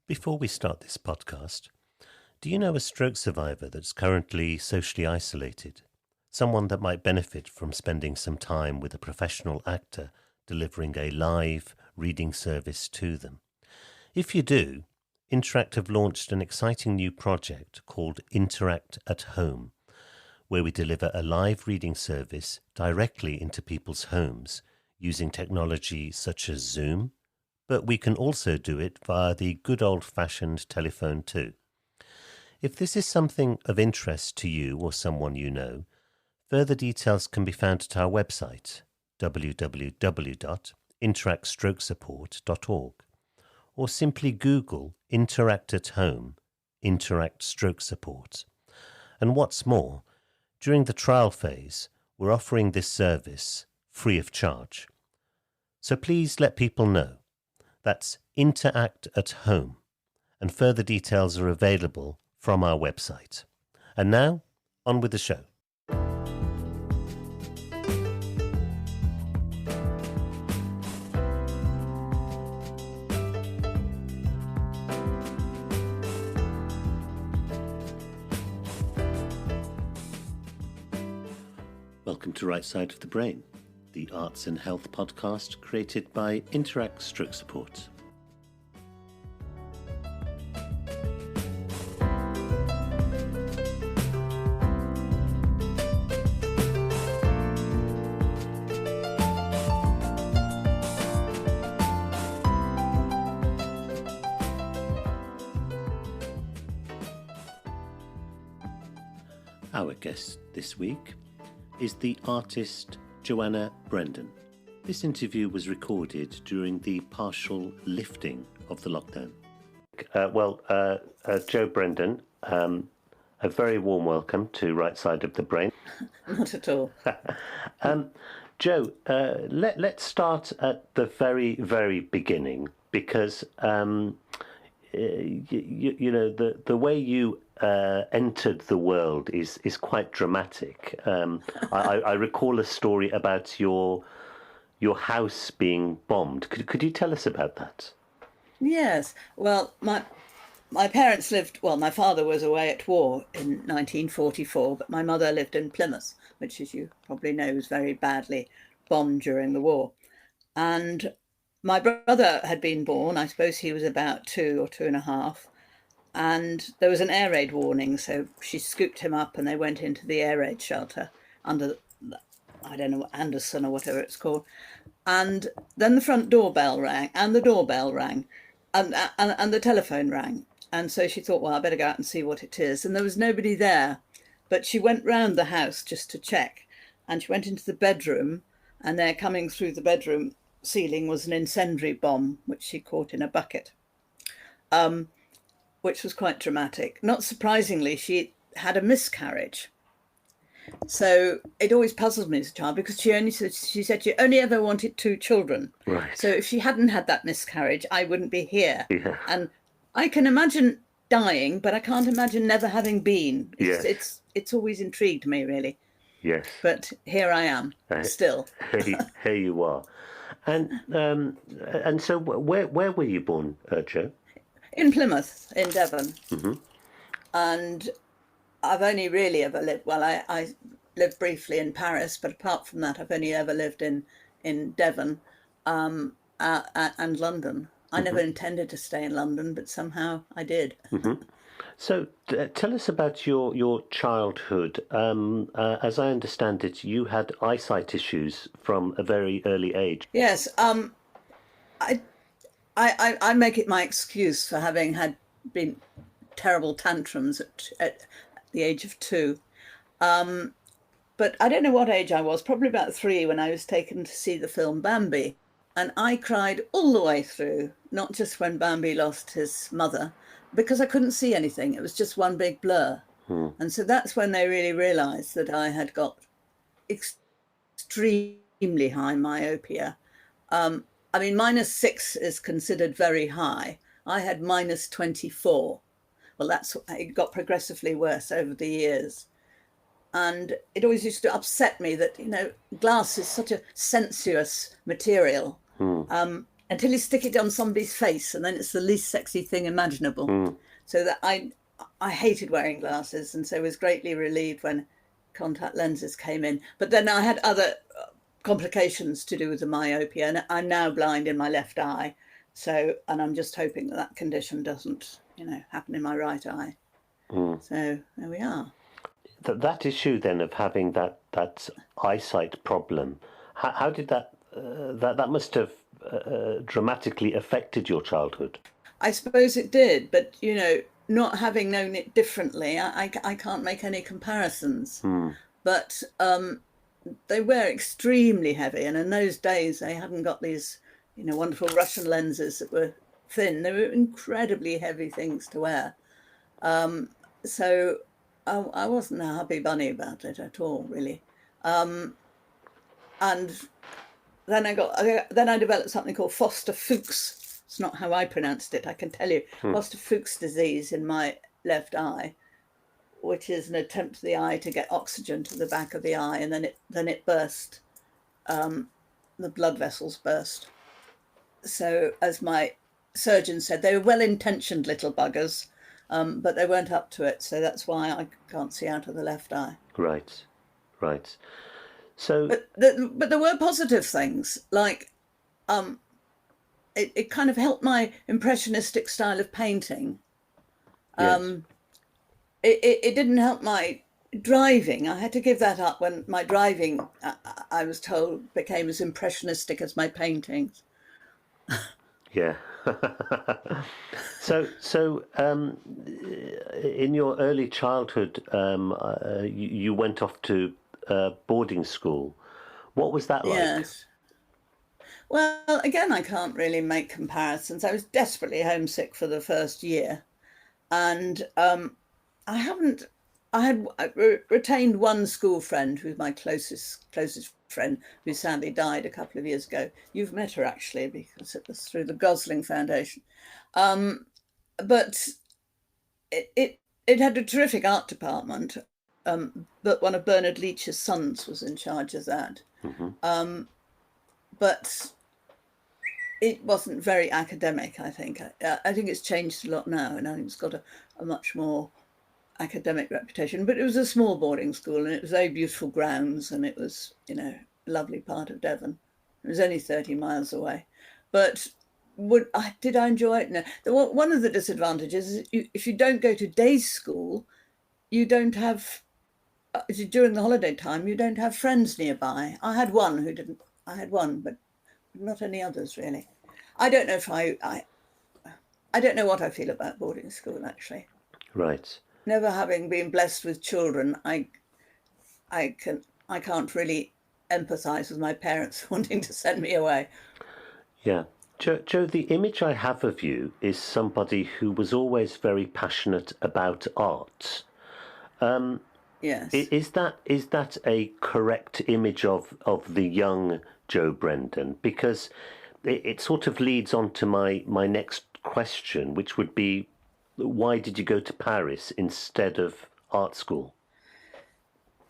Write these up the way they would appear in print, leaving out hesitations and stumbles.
Before we start this podcast, do you know a stroke survivor that's currently socially isolated? Someone that might benefit from spending some time with a professional actor delivering a live reading service to them? If you do, Interact have launched an exciting new project called Interact at Home, where we deliver a live reading service directly into people's homes using technology such as Zoom, but we can also do it via the good old-fashioned telephone too. If this is something of interest to you or someone you know, further details can be found at our website, www.interactstrokesupport.org, or simply Google Interact at Home, Interact Stroke Support. And what's more, during the trial phase, we're offering this service free of charge. So please let people know. That's Interact at Home, and further details are available from our website. And now, on with the show. Welcome to Right Side of the Brain, the arts and health podcast created by Interact Stroke Support. Our guest this week is the artist Joanna Brendon. This interview was recorded during the partial lifting of the lockdown. Jo Brendon, a very warm welcome to Right Side of the Brain. Not at all. Jo, let's start at the very, very beginning, because you know the way you entered the world is quite dramatic. I recall a story about your house being bombed. Could you tell us about that? Yes. Well, my parents lived. Well, my father was away at war in 1944, but my mother lived in Plymouth, which, as you probably know, was very badly bombed during the war. And my brother had been born. I suppose he was about 2 or 2.5. And there was an air raid warning, so she scooped him up and they went into the air raid shelter under, I don't know, Anderson or whatever it's called. And then the front doorbell rang, and the doorbell rang, and the telephone rang. And so she thought, well, I better go out and see what it is. And there was nobody there, but she went round the house just to check. And she went into the bedroom, and there, coming through the bedroom ceiling, was an incendiary bomb, which she caught in a bucket. Which was quite dramatic. Not surprisingly, she had a miscarriage. So it always puzzled me as a child, because she said she only ever wanted 2 children. Right. So if she hadn't had that miscarriage, I wouldn't be here. Yeah. And I can imagine dying, but I can't imagine never having been. It's always intrigued me, really. Yes. But here I am, still. Here you are. And so where were you born, Jo? In Plymouth, in Devon. Mm-hmm. And I've only really ever lived, well, I lived briefly in Paris, but apart from that, I've only ever lived in Devon and London. I never intended to stay in London, but somehow I did. Mm-hmm. So tell us about your childhood. As I understand it, you had eyesight issues from a very early age. Yes. I make it my excuse for having been terrible tantrums at the age of 2. But I don't know what age I was, probably about 3, when I was taken to see the film Bambi. And I cried all the way through, not just when Bambi lost his mother, because I couldn't see anything. It was just one big blur. And so that's when they really realised that I had got extremely high myopia. I mean, -6 is considered very high. I had -24. Well, it got progressively worse over the years. And it always used to upset me that, glass is such a sensuous material. until you stick it on somebody's face, and then it's the least sexy thing imaginable. So that I hated wearing glasses, and so was greatly relieved when contact lenses came in. But then I had other complications to do with the myopia, and I'm now blind in my left eye. So, and I'm just hoping that that condition doesn't, happen in my right eye. So there we are. That issue then of having that eyesight problem, how did that must have dramatically affected your childhood? I suppose it did, but not having known it differently, I can't make any comparisons. But they were extremely heavy, and in those days they hadn't got these wonderful Russian lenses that were thin. They were incredibly heavy things to wear. So I wasn't a happy bunny about it at all, really. And then I developed something called Foster-Fuchs. It's not how I pronounced it, I can tell you. Foster-Fuchs disease in my left eye, which is an attempt of the eye to get oxygen to the back of the eye, and then it burst. The blood vessels burst. So, as my surgeon said, they were well-intentioned little buggers, but they weren't up to it. So that's why I can't see out of the left eye. Right. So, but there were positive things, like it kind of helped my impressionistic style of painting. yes. It didn't help my driving. I had to give that up when my driving, I was told, became as impressionistic as my paintings. Yeah. So, in your early childhood, you went off to boarding school. What was that like? Yes. Well, again, I can't really make comparisons. I was desperately homesick for the first year, and I had retained one school friend who's my closest friend, who sadly died a couple of years ago. You've met her, actually, because it was through the Gosling Foundation. But it had a terrific art department, but one of Bernard Leach's sons was in charge of that. But it wasn't very academic, I think. I think it's changed a lot now, and I think it's got a much more academic reputation. But it was a small boarding school, and it was very beautiful grounds, and it was, a lovely part of Devon. It was only 30 miles away. But did I enjoy it? No. One of the disadvantages is if you don't go to day school, you don't have, during the holiday time, you don't have friends nearby. I had one, but not any others, really. I don't know if I don't know what I feel about boarding school, actually. Right. Never having been blessed with children, I can't really empathise with my parents wanting to send me away. Yeah. Jo, the image I have of you is somebody who was always very passionate about art. Yes. Is that a correct image of the young Jo Brendon? Because it sort of leads on to my next question, which would be, why did you go to Paris instead of art school?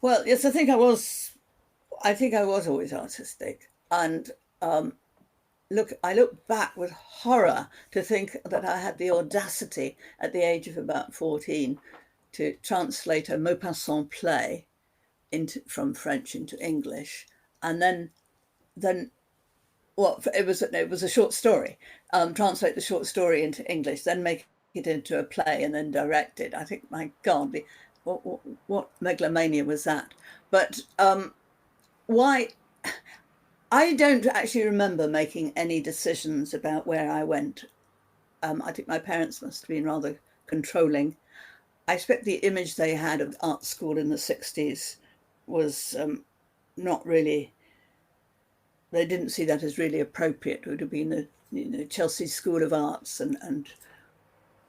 Well, yes, I think I was always artistic, and I look back with horror to think that I had the audacity at the age of about 14 to translate a Maupassant play from French into English, and then it was a short story. Translate the short story into English, then make it into a play, and then direct it. I think, my God, what megalomania was that? But why? I don't actually remember making any decisions about where I went. I think my parents must have been rather controlling. I expect the image they had of art school in the 60s was not really, they didn't see that as really appropriate. It would have been the Chelsea School of Arts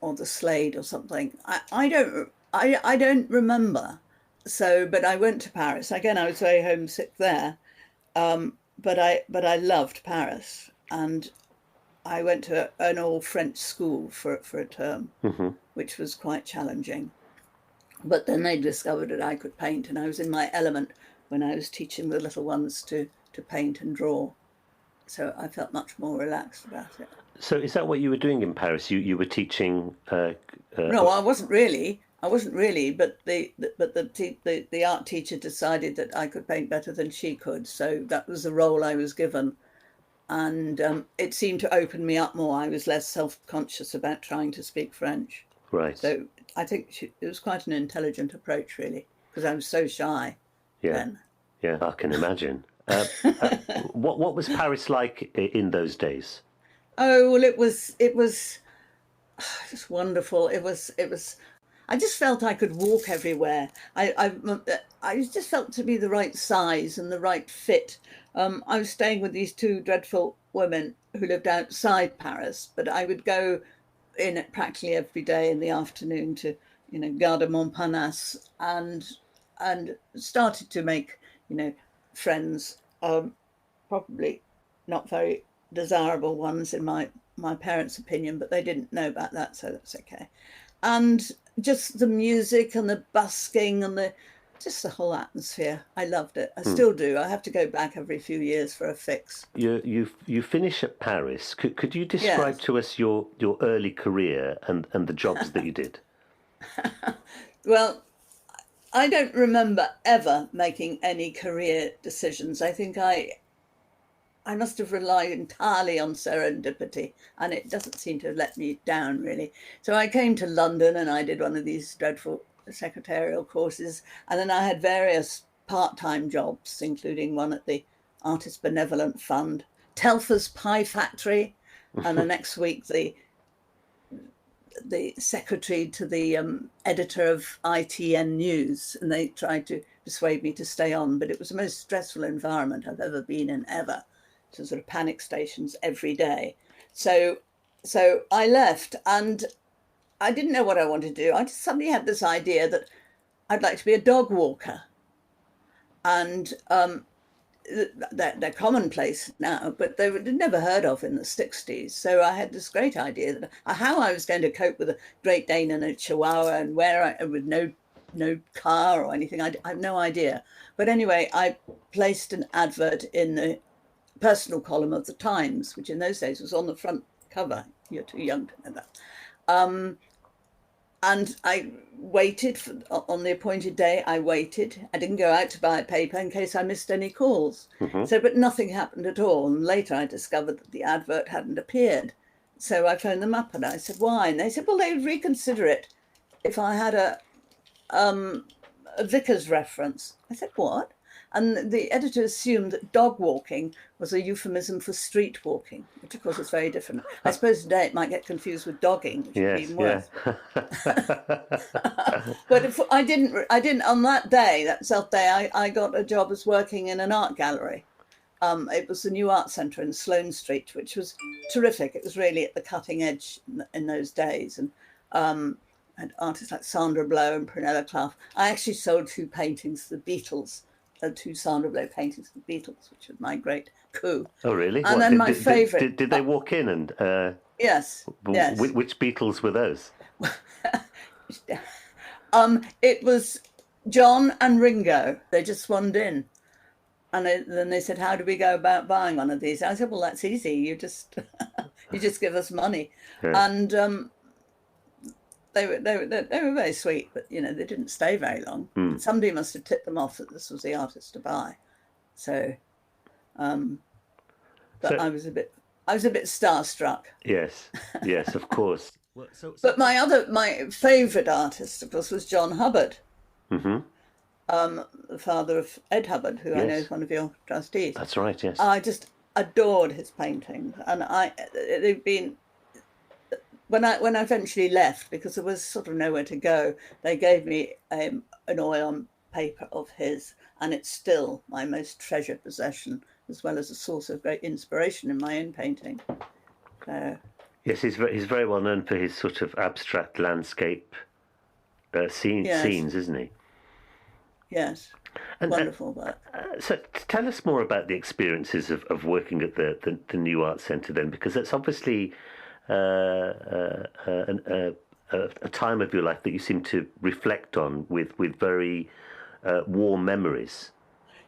or the Slade or something. I don't remember. So, but I went to Paris. Again, I was very homesick there. But I loved Paris, and I went to an all French school for a term, which was quite challenging. But then they discovered that I could paint, and I was in my element when I was teaching the little ones to paint and draw. So I felt much more relaxed about it. So is that what you were doing in Paris? You were teaching? No, I wasn't really. I wasn't really, but the art teacher decided that I could paint better than she could, so that was the role I was given, and it seemed to open me up more. I was less self-conscious about trying to speak French, Right. so I think it was quite an intelligent approach, really, because I was so shy Yeah. then. Yeah, I can imagine. What was Paris like in those days? Oh well, it was just wonderful. It was. I just felt I could walk everywhere. I just felt to be the right size and the right fit. I was staying with these two dreadful women who lived outside Paris, but I would go in it practically every day in the afternoon to, Gare de Montparnasse, and started to make, friends. Probably not very desirable ones in my parents' opinion, but they didn't know about that, so that's okay. And just the music and the busking and the whole atmosphere. I loved it. I still do. I have to go back every few years for a fix. You finish at Paris. Could you describe Yes. to us your early career and the jobs that you did? Well, I don't remember ever making any career decisions. I think I must have relied entirely on serendipity, and it doesn't seem to have let me down really. So I came to London and I did one of these dreadful secretarial courses, and then I had various part-time jobs, including one at the Artist Benevolent Fund, Telfer's Pie Factory, and the next week the secretary to the editor of ITN News, and they tried to persuade me to stay on, but it was the most stressful environment I've ever been in ever. To sort of panic stations every day. So I left, and I didn't know what I wanted to do. I just suddenly had this idea that I'd like to be a dog walker, and they're commonplace now, but they were never heard of in the 60s. So I had this great idea that how I was going to cope with a Great Dane and a Chihuahua, and with no car or anything. I have no idea. But anyway, I placed an advert in the personal column of the Times, which in those days was on the front cover. You're too young to know that. And I waited on the appointed day. I waited. I didn't go out to buy a paper in case I missed any calls. So, but nothing happened at all. And later I discovered that the advert hadn't appeared. So I phoned them up and I said, why? And they said, well, they would reconsider it if I had a vicar's reference. I said, what? And the editor assumed that dog walking was a euphemism for street walking, which of course is very different. I suppose today it might get confused with dogging, which would be even worse. But if I didn't on that day, that self day, I got a job as working in an art gallery. It was the New Art Centre in Sloane Street, which was terrific. It was really at the cutting edge in those days. And had artists like Sandra Blow and Prunella Clough. I actually sold two paintings to the Beatles, two Sandra Blow paintings to the Beatles, which was my great coup. Oh, really? And then my favourite... Did they walk in and... Yes, yes. Which Beatles were those? It was John and Ringo. They just swaned in. And then they said, how do we go about buying one of these? I said, well, that's easy. You just you just give us money. Yeah. And they were very sweet, but they didn't stay very long. Somebody must have tipped them off that this was the artist to buy. So, but I was a bit starstruck. Yes, yes, of course. But my favourite artist, of course, was John Hubbard. The father of Ed Hubbard, who I know is one of your trustees. That's right, yes. I just adored his paintings, and they've been... When I eventually left, because there was sort of nowhere to go, they gave me an oil on paper of his, and it's still my most treasured possession, as well as a source of great inspiration in my own painting. Yes, he's very well known for his sort of abstract landscape scenes, isn't he? Yes, and, wonderful work. So tell us more about the experiences of working at the New Art Centre then, because it's obviously a time of your life that you seem to reflect on with very warm memories.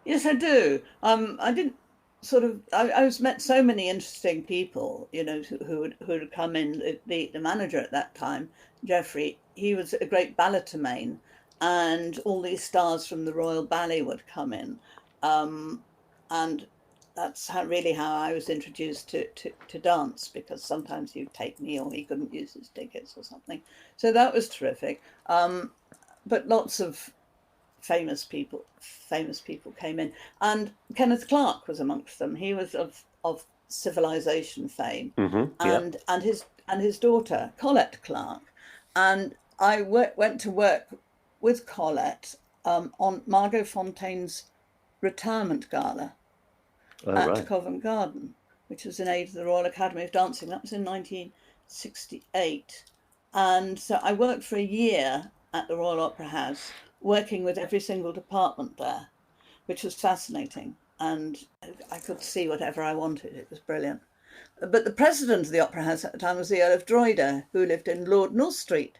Yes, I do. I didn't sort of, I was met so many interesting people, you know, who had come in. The manager at that time, Geoffrey, he was a great ballet-main, and all these stars from the Royal Ballet would come in, and that's really how I was introduced to dance, because sometimes he'd take me or he couldn't use his tickets or something. So that was terrific. But lots of famous people came in, and Kenneth Clarke was amongst them. He was of Civilization fame, Yeah. and his daughter Colette Clarke, and I went to work with Colette on Margot Fontaine's retirement gala Oh, at right. Covent Garden, which was in aid of the Royal Academy of Dancing. That was in 1968. And so I worked for a year at the Royal Opera House, working with every single department there, which was fascinating. And I could see whatever I wanted. It was brilliant. But the president of the Opera House at the time was the Earl of Drogheda, who lived in Lord North Street,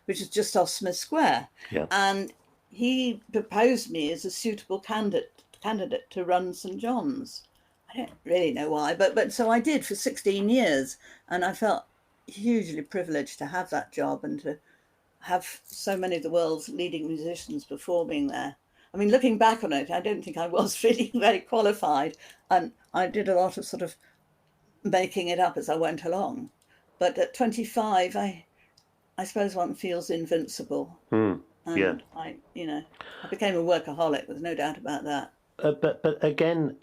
which is just off Smith Square. Yeah. And he proposed me as a suitable candidate to run St John's. I don't really know why, but so I did for 16 years, and I felt hugely privileged to have that job and to have so many of the world's leading musicians performing there. I mean, looking back on it, I don't think I was really very qualified, and I did a lot of sort of making it up as I went along. But at 25, I suppose one feels invincible, Yeah. and I became a workaholic. There's no doubt about that. But again,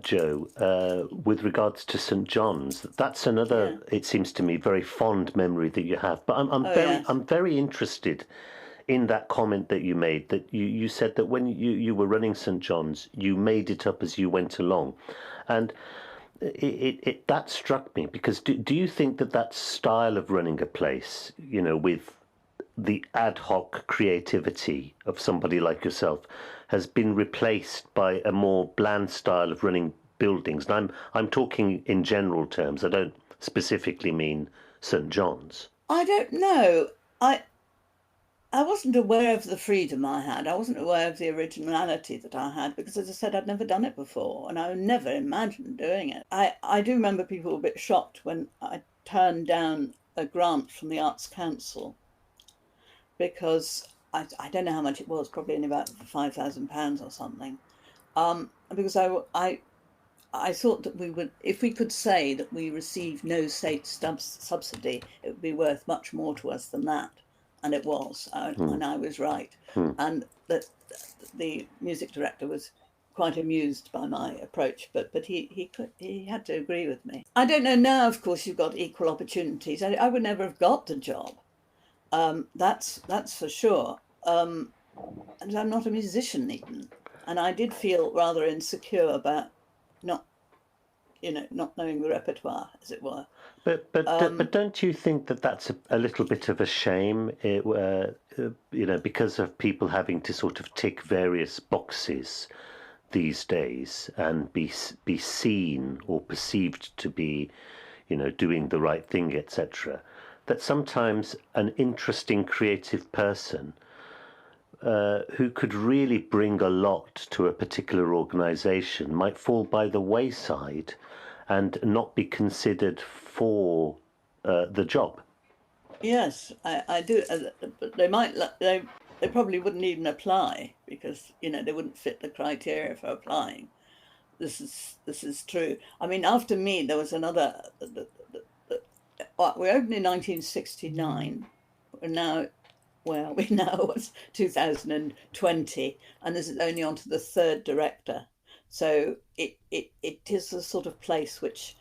Joe, with regards to St John's, that's Yeah. another. It seems to me very fond memory that you have. But Oh yes. I'm very interested in that comment that you made. That you said that when you were running St John's, you made it up as you went along, and it that struck me because do you think that that style of running a place, you know, with the ad hoc creativity of somebody like yourself has been replaced by a more bland style of running buildings? And I'm talking in general terms. I don't specifically mean St John's. I don't know. I I wasn't aware of the freedom I had. I wasn't aware of the originality that I had because, as I said, I'd never done it before and I never imagined doing it. I do remember people were a bit shocked when I turned down a grant from the Arts Council because I don't know how much it was, probably only about £5,000 or something. Because I thought that we would, if we could say that we received no state subsidy, it would be worth much more to us than that. And it was, and I was right. And that the music director was quite amused by my approach, but he had to agree with me. I don't know now. Of course, you've got equal opportunities. I would never have got the job. That's for sure. And I'm not a musician even, and I did feel rather insecure about not not knowing the repertoire, as it were. But don't you think that that's a little bit of a shame? Because of people having to sort of tick various boxes these days and be seen or perceived to be, doing the right thing, etc. That sometimes an interesting creative person who could really bring a lot to a particular organisation might fall by the wayside and not be considered for the job. Yes, I do. But they probably wouldn't even apply because they wouldn't fit the criteria for applying. This is true. I mean, after me, there was another. We opened in 1969. We now was 2020, and this is only on to the third director. So it is a sort of place which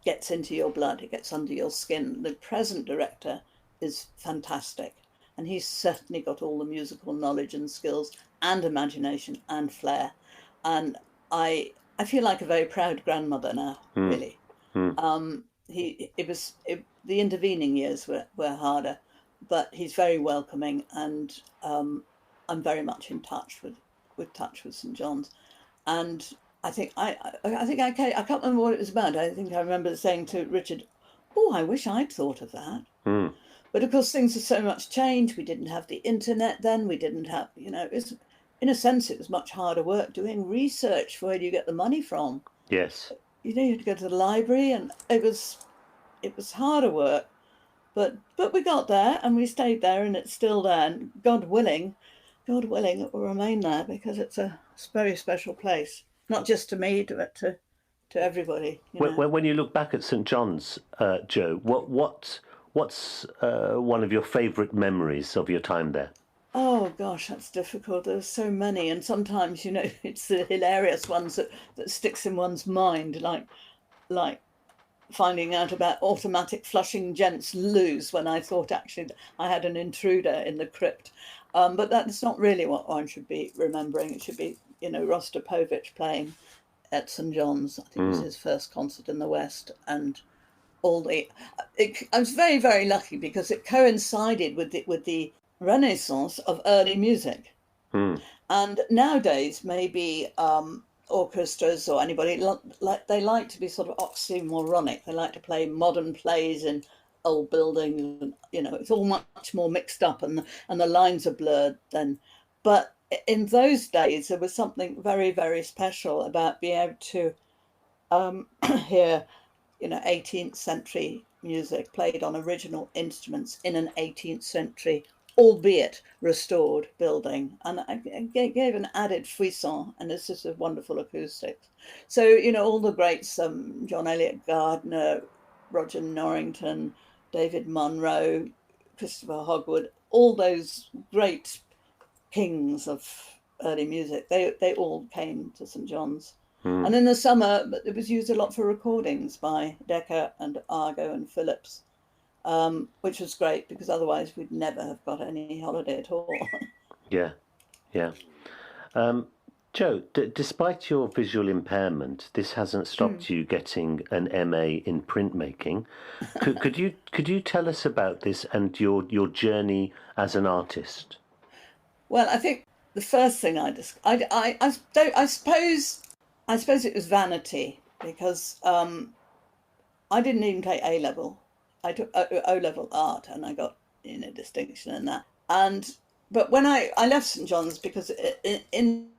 gets into your blood, it gets under your skin. The present director is fantastic, and he's certainly got all the musical knowledge and skills and imagination and flair. And I feel like a very proud grandmother now, really. The intervening years were harder, but he's very welcoming, and I'm very much in touch with St John's. And I think I can't remember what it was about. I think I remember saying to Richard, "Oh, I wish I'd thought of that." But of course, things have so much changed. We didn't have the internet then. We didn't have, in a sense, it was much harder work doing research for where do you get the money from. Yes. You know, you had to go to the library, and it was harder work. But we got there, and we stayed there, and it's still there. And God willing, it will remain there because it's a very special place, not just to me, but to everybody. You know. When you look back at St John's, Joe, what's one of your favourite memories of your time there? Oh gosh, that's difficult. There's so many, and sometimes you know it's the hilarious ones that sticks in one's mind, like finding out about automatic flushing gents loos when I thought actually I had an intruder in the crypt. But that's not really what one should be remembering. It should be, you know, Rostropovich playing at St John's. I think it was his first concert in the West, and all the. I was very, very lucky because it coincided with the renaissance of early music. And nowadays, maybe orchestras or anybody they like to be sort of oxymoronic. They like to play modern plays in old buildings, and you know it's all much more mixed up, and the lines are blurred then. But in those days, there was something very, very special about being able to hear, you know, 18th century music played on original instruments in an 18th century, albeit restored building. And it gave an added frisson, and it's just a wonderful acoustics. So, you know, all the greats, John Eliot Gardner, Roger Norrington, David Munro, Christopher Hogwood, all those great kings of early music, they all came to St John's. And in the summer, it was used a lot for recordings by Decca and Argo and Phillips, which was great because otherwise we'd never have got any holiday at all. Yeah, yeah. Joe, despite your visual impairment, this hasn't stopped you getting an MA in printmaking. Could you tell us about this and your journey as an artist? Well, I think the first thing I suppose it was vanity because I didn't even take A level. I took O level art, and I got, you know, distinction in that. But when I left St John's because in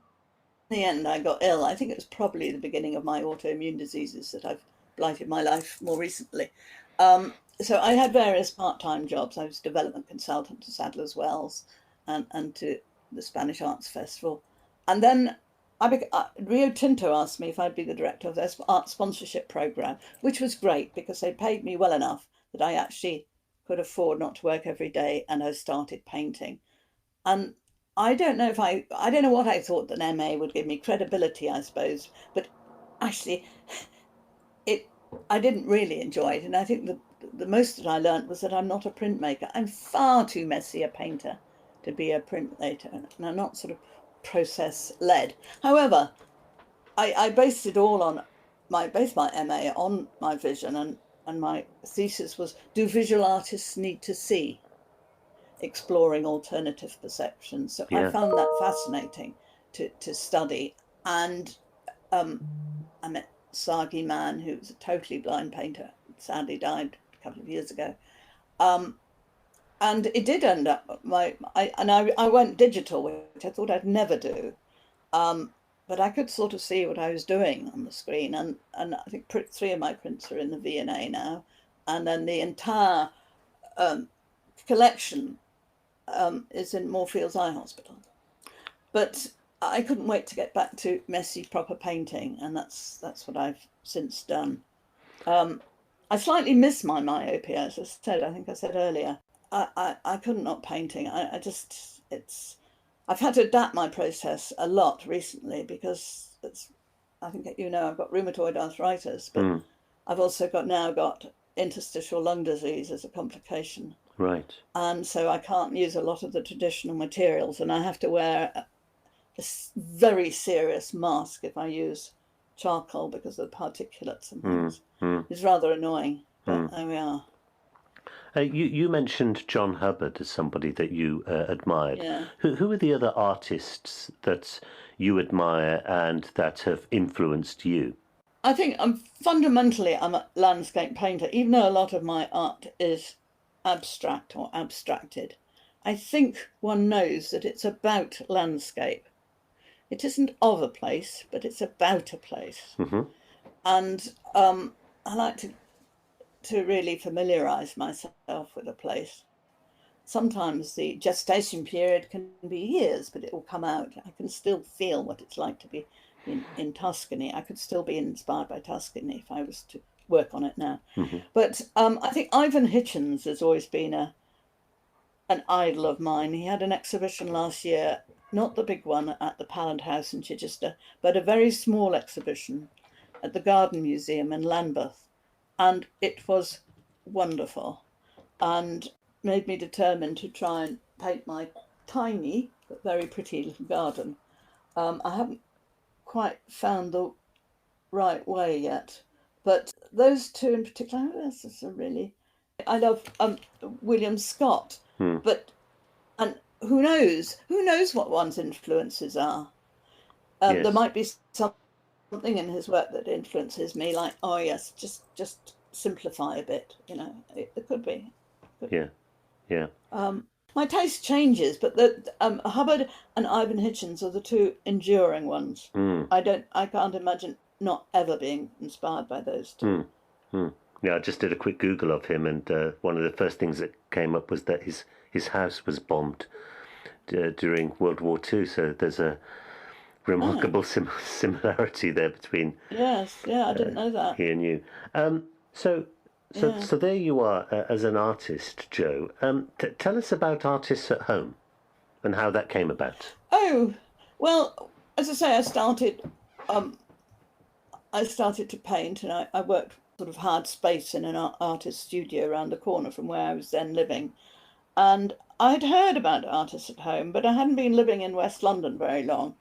the end I got ill. I think it was probably the beginning of my autoimmune diseases that I've blighted my life more recently. So I had various part-time jobs. I was development consultant to Sadler's Wells and to the Spanish Arts Festival, and then Rio Tinto asked me if I'd be the director of their art sponsorship program, which was great because they paid me well enough that I actually could afford not to work every day, and I started painting. And I don't know what I thought that MA would give me credibility, I suppose, but actually, I didn't really enjoy it, and I think the most that I learned was that I'm not a printmaker. I'm far too messy a painter to be a printmaker, and I'm not sort of process led. However, I based it all on my MA on my vision, and my thesis was, do visual artists need to see? Exploring alternative perceptions. So I found that fascinating to study. And I met Sagi Man, who was a totally blind painter, sadly died a couple of years ago. And it did end up I went digital, which I thought I'd never do. But I could sort of see what I was doing on the screen, and I think 3 of my prints are in the V&A now, and then the entire collection is in Moorfields Eye Hospital. But I couldn't wait to get back to messy proper painting, and that's what I've since done. I slightly miss my myopia, as I said. I think I said earlier. I couldn't not painting. I've had to adapt my process a lot recently because I think you know I've got rheumatoid arthritis, but I've also now got interstitial lung disease as a complication. Right. And so I can't use a lot of the traditional materials, and I have to wear a very serious mask if I use charcoal because of the particulates and things. It's rather annoying, but there we are. You mentioned John Hubbard as somebody that you admired. Yeah. Who are the other artists that you admire and that have influenced you? I think fundamentally I'm a landscape painter, even though a lot of my art is abstract or abstracted. I think one knows that it's about landscape. it isn't of a place, but it's about a place. Mm-hmm. And I like to really familiarise myself with a place. Sometimes the gestation period can be years, but it will come out. I can still feel what it's like to be in Tuscany. I could still be inspired by Tuscany if I was to work on it now. Mm-hmm. But I think Ivan Hitchens has always been an idol of mine. He had an exhibition last year, not the big one at the Pallant House in Chichester, but a very small exhibition at the Garden Museum in Lambeth. And it was wonderful and made me determined to try and paint my tiny but very pretty little garden. I haven't quite found the right way yet, but those two in particular, this is a really, I love William Scott, Mm. but and who knows what one's influences are. Yes. There might be something in his work that influences me, like, oh yes, just simplify a bit, it could be. Yeah. Yeah. My taste changes, but the Hubbard and Ivan Hitchens are the two enduring ones. Mm. I can't imagine not ever being inspired by those two. Mm. Mm. Yeah, I just did a quick Google of him, and one of the first things that came up was that his house was bombed during World War II. So there's a remarkable similarity there between Yes, yeah, I didn't know that. he and you. So there you are as an artist, Jo. Tell us about Artists at Home and how that came about. Oh, well, as I say, I started to paint, and I worked sort of hard space in an artist studio around the corner from where I was then living. And I'd heard about Artists at Home, but I hadn't been living in West London very long.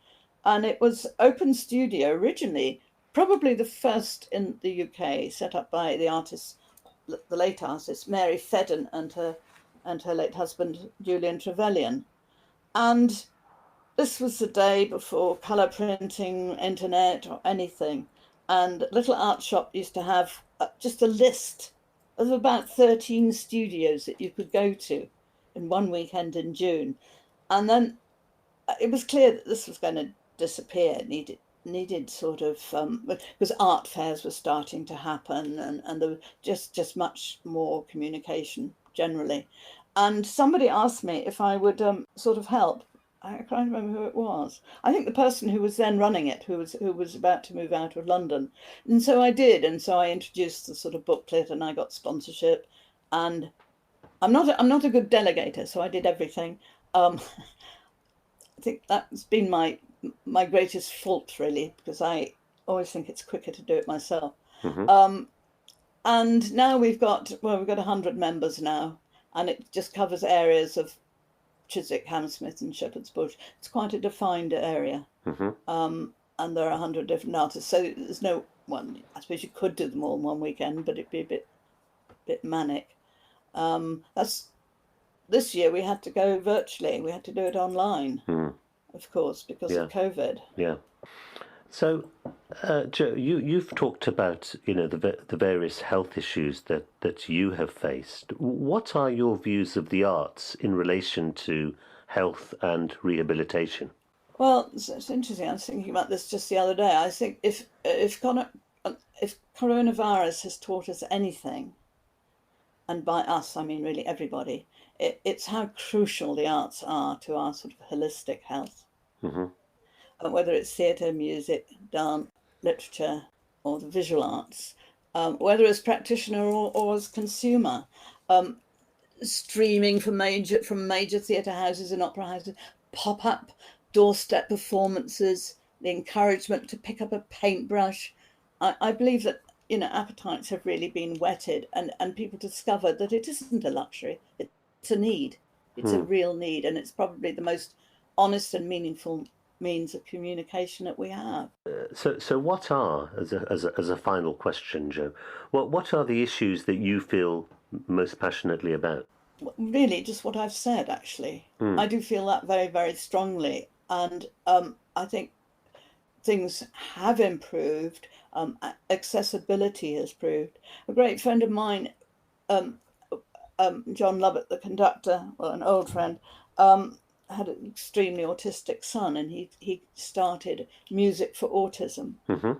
And it was open studio originally, probably the first in the UK, set up by the late artist Mary Fedden and her late husband Julian Trevelyan. And this was the day before colour printing, internet, or anything. And Little Art Shop used to have just a list of about 13 studios that you could go to in one weekend in June. And then it was clear that this was going to disappear. It needed sort of because art fairs were starting to happen, and there was just much more communication generally. And somebody asked me if I would sort of help. I can't remember who it was. I think the person who was then running it, who was about to move out of London. And so I did. And so I introduced the sort of booklet, and I got sponsorship. And I'm not a good delegator, so I did everything. I think that's been my greatest fault, really, because I always think it's quicker to do it myself. Mm-hmm. And now we've got 100 members now, and it just covers areas of Chiswick, Hammersmith, and Shepherd's Bush. It's quite a defined area. Mm-hmm. And there are 100 different artists, so there's no one. I suppose you could do them all in one weekend, but it'd be a bit manic. This year we had to go virtually. We had to do it online, of course, because of COVID. Yeah. So, Jo, you've talked about the various health issues that you have faced. What are your views of the arts in relation to health and rehabilitation? Well, it's interesting. I was thinking about this just the other day. I think if coronavirus has taught us anything, and by us I mean really everybody, it's how crucial the arts are to our sort of holistic health. Mm-hmm. Whether it's theatre, music, dance, literature, or the visual arts, whether as practitioner or as consumer, streaming from major theatre houses and opera houses, pop-up doorstep performances, the encouragement to pick up a paintbrush. I believe that appetites have really been whetted, and people discovered that it isn't a luxury, it's a need. It's a real need, and it's probably the most honest and meaningful means of communication that we have. So what are, as a final question, Jo, what are the issues that you feel most passionately about? Really, just what I've said, actually. I do feel that very, very strongly. And I think things have improved. Accessibility has improved. A great friend of mine, John Lovett, the conductor, well, an old friend, had an extremely autistic son, and he started Music for Autism. Mm-hmm.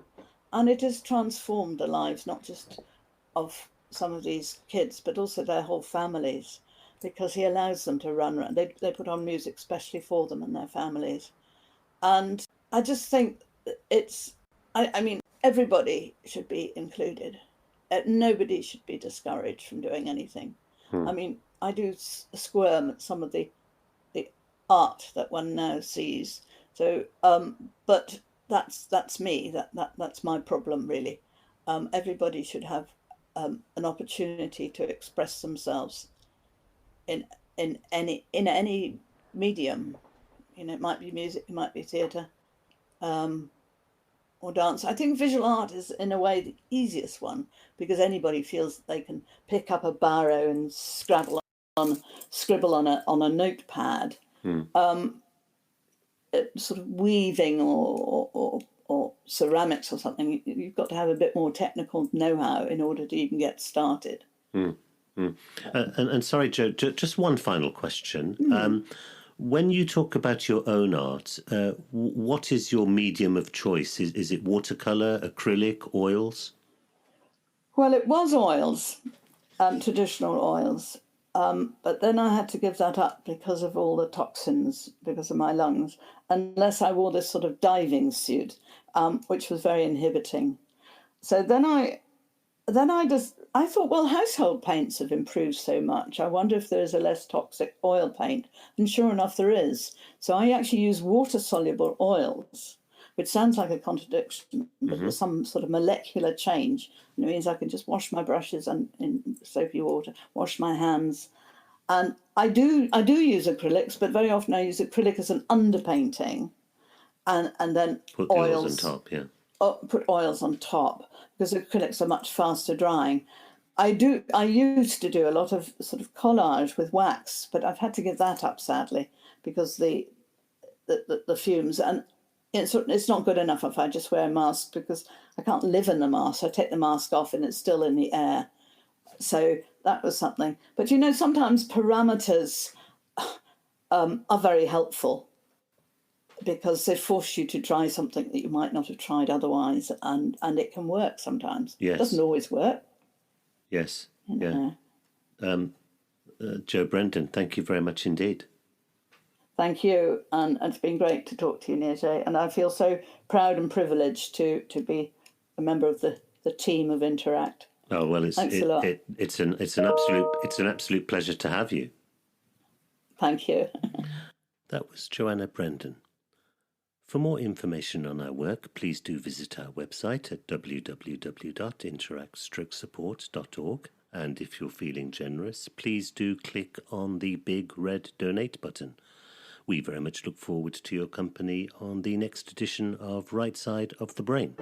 And it has transformed the lives, not just of some of these kids, but also their whole families, because he allows them to run around. They put on music especially for them and their families. And I just think I mean, everybody should be included. Nobody should be discouraged from doing anything. Hmm. I mean, I do squirm at some of the art that one now sees. So, but that's me. That's my problem, really. Everybody should have an opportunity to express themselves in any medium. You know, it might be music, it might be theatre, or dance. I think visual art is, in a way, the easiest one, because anybody feels that they can pick up a biro and scribble on a notepad. Sort of weaving or ceramics or something. You've got to have a bit more technical know-how in order to even get started. And sorry, Jo, just one final question. When you talk about your own art, what is your medium of choice? Is it watercolor, acrylic, oils? Well, it was oils, traditional oils. But then I had to give that up because of all the toxins, because of my lungs, unless I wore this sort of diving suit, which was very inhibiting. So then I thought, well, household paints have improved so much. I wonder if there is a less toxic oil paint. And sure enough, there is. So I actually use water-soluble oils, which sounds like a contradiction, but there's some sort of molecular change. And it means I can just wash my brushes in soapy water, wash my hands. And I do use acrylics, but very often I use acrylic as an underpainting, and then Put oils on top, yeah. Put oils on top, because acrylics are much faster drying. I used to do a lot of sort of collage with wax, but I've had to give that up, sadly, because the fumes, and it's not good enough if I just wear a mask, because I can't live in the mask. I take the mask off and it's still in the air. So that was something. But you know, sometimes parameters are very helpful, because they force you to try something that you might not have tried otherwise, and it can work sometimes. Yes. It doesn't always work. Yes. You know. Yeah. Jo Brendon, thank you very much indeed. Thank you, and it's been great to talk to you, Nirjay, and I feel so proud and privileged to be a member of the team of Interact. Oh well, it's an absolute pleasure to have you. Thank you. That was Joanna Brendon. For more information on our work, please do visit our website at www.interact-support.org. And if you're feeling generous, please do click on the big red donate button. We very much look forward to your company on the next edition of Right Side of the Brain.